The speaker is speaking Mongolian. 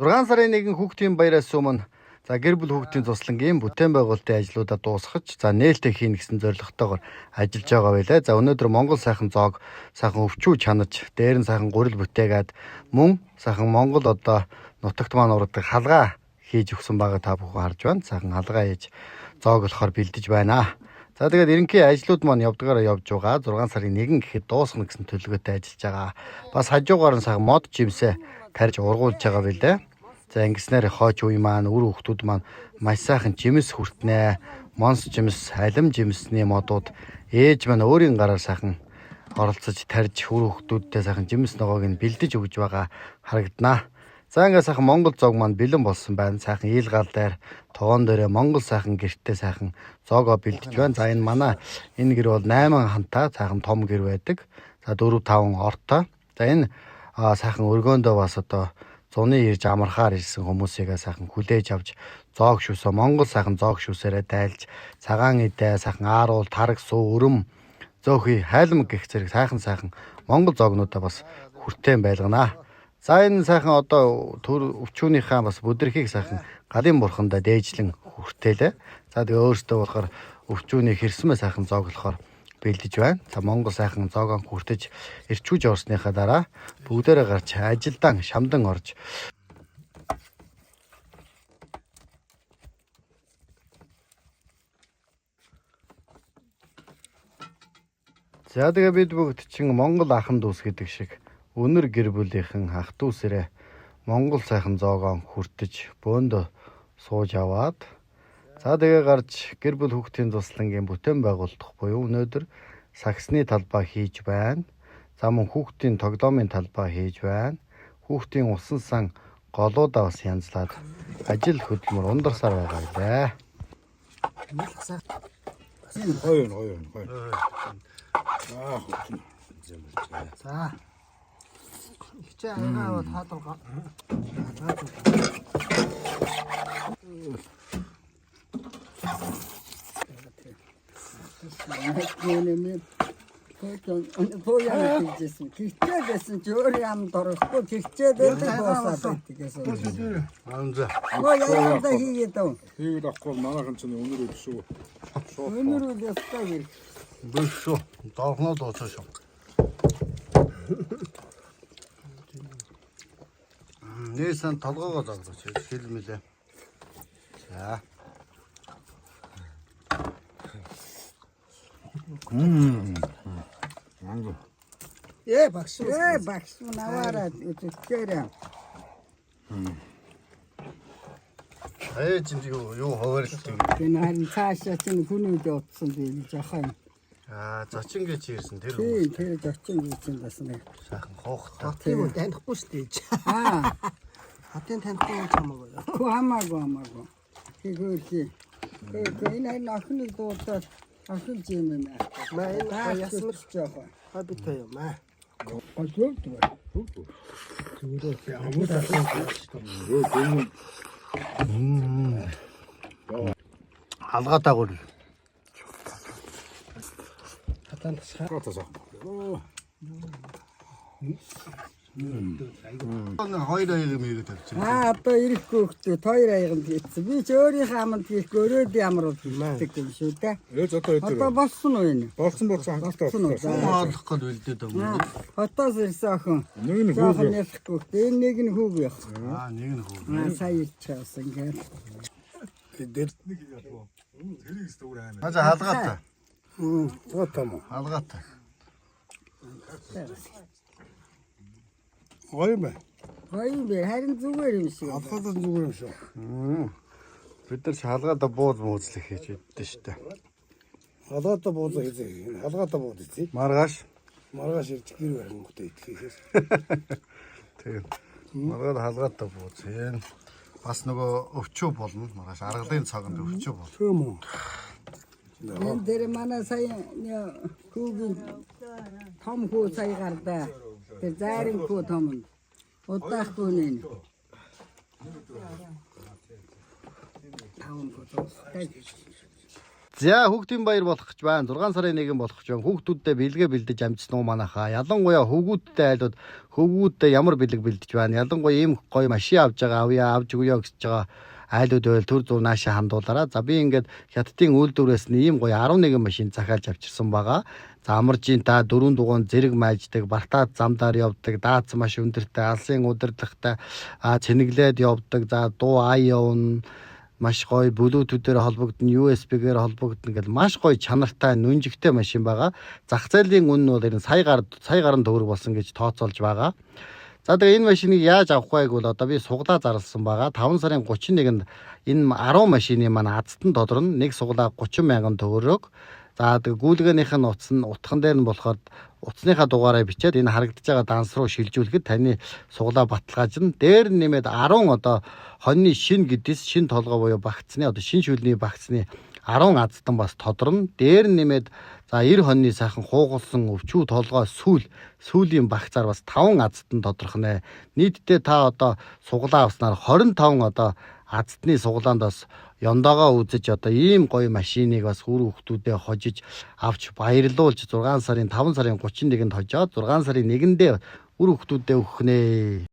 6 сарын 1 хүүхдийн баяраас өмнө гэр бүл хүүхдийн туслангийн бүтээн байгуулалтын ажлуудаа дуусгаж нээлттэй хийнэ гэсэн зорилготойгоор ажиллаж байгаа байлаа. За өнөөдөр Монгол сайхан зоог сайхан өвчүү чанаж, дээр нь сайхан гурил бүтээгээд мөн сайхан Монгол одоо нутагт маань ургадаг халгаа хийж өгсөн байгаа та бүхэн харж байна. Сайхан халгаа хийж зоог болохоор бэлдэж байна. За тэгээд ерөнхий ажлууд маань явдгаараа явж байгаа. 6 сарын 1 гэхэд дуусгана гэсэн төлөвлөгөөтэй ажиллаж байгаа. Бас хажуугаар нь сайхан мод жимсээ тарьж ургуулж байгаа билээ. За ингэснээр хойч үе маань үр хүүхдүүд маань маш сайхан жимс хүртнэ. Монс жимс, алим жимсний модууд ээж маань өөрийн гараар сайхан оролцож тарьж үр хүүхдүүдтэй сайхан жимс ногоог нь бэлдэж өгж байгаа харагданаа. За ингээ сайхан Монгол зоог маань бэлэн болсон байна. Сайхан ийл гал дээр тоон дээрээ Монгол сайхан гэртээ сайхан зоогоо бэлдэж байна. За энэ манай энэ гэр бол 8 хантай сайхан том гэр байдаг. За 4-5 ортой. За энэ сайхан өргөөндөө бас одоо зуны ирж амархаар ирсэн хүмүүсийгээ сайхан хүлээж авч зоог шүүсөө Монгол сайхан зоог шүүсээрээ дайлж цагаан идэ сайхан ааруул тараг суу өрөм зөөхий хайлмаг гэх зэрэг сайхан Монгол зоогнуудаа бас хүртээн байлганаа. За энэ сайхан одоо төр өвчүүнийхээ бас бүдэрхийг сайхан галын бурхандаа дээжлэн хүртээлээ. За тэгээ өөртөө болохоор өвчүүний хэрсмэ сайхан зоог болохоор бэлдэж байна. За Монгол сайхан зоогоо хүртэж ирчүүж орсныхаа дараа бүгдээрээ гарч ажилдаа шамдан орж за тэгээ бид бүгд чин Монгол ахын дүүс гэдэг шиг өнөр гэр бүлийнхэн ах дүүсэрээ Монгол сайхан зоогоо хүртэж бөөндөө сууж аваад за тэгээ гарч гэр бүл хүүхдийн туслангийн бүтээн байгуулах буюу өнөөдөр саксны талбай хийж байна. За мөн хүүхдийн тоглоомын талбай хийж байна. Хүүхдийн усан сан голуудаа бас янзлаад ажил хөдөлмөр ундарсаар байгаа юм. Хоёр. За. Ихчээ аягаа таадалгаа. Тоояа хийжсэн. Гихтээ гэсэн чи өөр юм дорохгүй гихтээ байдаг дуусаад байдгээс. Анзаа. Яа хийгээд дөө. Тэгээд авахгүй манайхан ч өнөр өд шүү. Өнөр үл ястаа гэр. Бөшөө. Доорхноо дуусах. Нээсэн толгоогоо зогсооч хэлмэлээ. За. Манго. Багш наваараа үтгээрээ. Ээж юу хуваарлалт юм. Энэ харин цаашаа чинь хүнүүд утсан би жахаа. Зочин гэж ирсэн тэр үү. Тэр зочин гэсэн бас нэг сайхан хоохтой. Тийм үү танихгүй шүү дээ. Хатын танихгүй юм хамаагүй. Хамаагүй. Тэгвэл энэ ахны дуудаад ахын юм юм аа. Маа ясмарч яахаа. Хабитай юм аа. Гожоо това. Зүгээр амуудаа. Алгатаа гол. Хатан Гатасаа. Хоёр аяг мэрэг тавьчих. Одоо ирэхгүй хөтөө хоёр аяганд хийсэн. Би ч өөрийнхөө аманд хийхгүй өрөөд ямар болдог юм шүү дээ. Ээж одоо Болсон уу энэ? Болсон хангалттай болсон. Олох гээд үлдээд байгаа юм. Хотоос ирсэн охин. Нэг нь Жоохон ялахгүй. Энэ нэг нь хүүг яах. Нэг нь хөө. Сая ирчихсэн ингээд. Дэртник яах вэ? Тэрийг зөвөр аа. За халгаатай. Готом. Халгаатай. Гоё мэ. Харин зүгээр юм шиг. Авахад зүгээр юм шүү. Бид нар халгаадаа бууз мөзлөх хийж өгдөө шүү дээ. Халгаатаа бууз хийх. Халгаатаа бууз хийх. Маргааш Ирж гэр барин хөтөө идэхээс. тийм. Маргаад халгаатаа бууз хийн. Бас нөгөө өвчөө болно. Маргааш аргалын цаганд өвчөө болно. Тийм үү. Энэ дээр манай сая хүүгийн том хүү сая гардаа. Тэр зайрын хүү том. Удаахгүй нэ. За хүүхдийн баяр болох гэж байна. 6 сарын 1 болох гэж байна. Хүүхдүүддээ бэлгээ бэлдэж амжсан уу манайхаа. Ялангуяа хөвгүүдтэй айлууд хөвгүүддээ ямар бэлэг бэлдэж байна. Ялангуяа ийм гоё машин авж байгаа авъя авж өгье гэж байгаа айлууд байвал төр зур наашаа хандуулаараа. За би ингээд хятадын үйлдвэрээс нь ийм гоё 11 машин захиалж авчирсан байгаа. За амаржийн та 4 дугуун зэрэг майждаг, бартаад замдаар явдаг, даацсан маш өндөртэй, алсын удирдлагтай цэнэглээд явдаг. За дуу iON маш гоё Bluetooth-ээр холбогдно, USB-гээр холбогдно гэл маш гоё чанартай нүнжигтэй машин байгаа. Зах зээлийн үн нь бол энэ сая гаруй төгрөг болсон гэж тооцоолж байгаа. За тэгээ энэ машиныг яаж авах байг бол одоо би суглаа зарласан байгаа. 5 сарын 31-нд энэ 10 машины маань азтан тодорно. Нэг суглаа 30 мянган төгрөг. За тэгээ гүйлгээнийх нь утхан дээр нь болохоор утасныхаа дугаараа бичээд энэ харагдаж байгаа данс руу шилжүүлэхэд таны суглаа баталгаажна. Дээр нэмээд 10 одоо хоньны шин гэдэс шин толгой буюу багцны одоо шин шүлний багцны 10 азтан бас тодорно. Дээр нэмээд за 90 хоньны сайхан хуугалсан өвчүү толгой сүүлийн багцаар бас 5 азтан тодорох нэ. Нийтдээ та одоо суглаа авснаар 25 одоо азтны суглаанд бас ёндоогоо үзэж одоо ийм гоё машиныг бас үр хөвгтүүдэд хожиж авч баярлуулж 5 сарын 31-нд хожоод 6 сарын 1-нд үр хөвгтүүдэд өгөх нэ.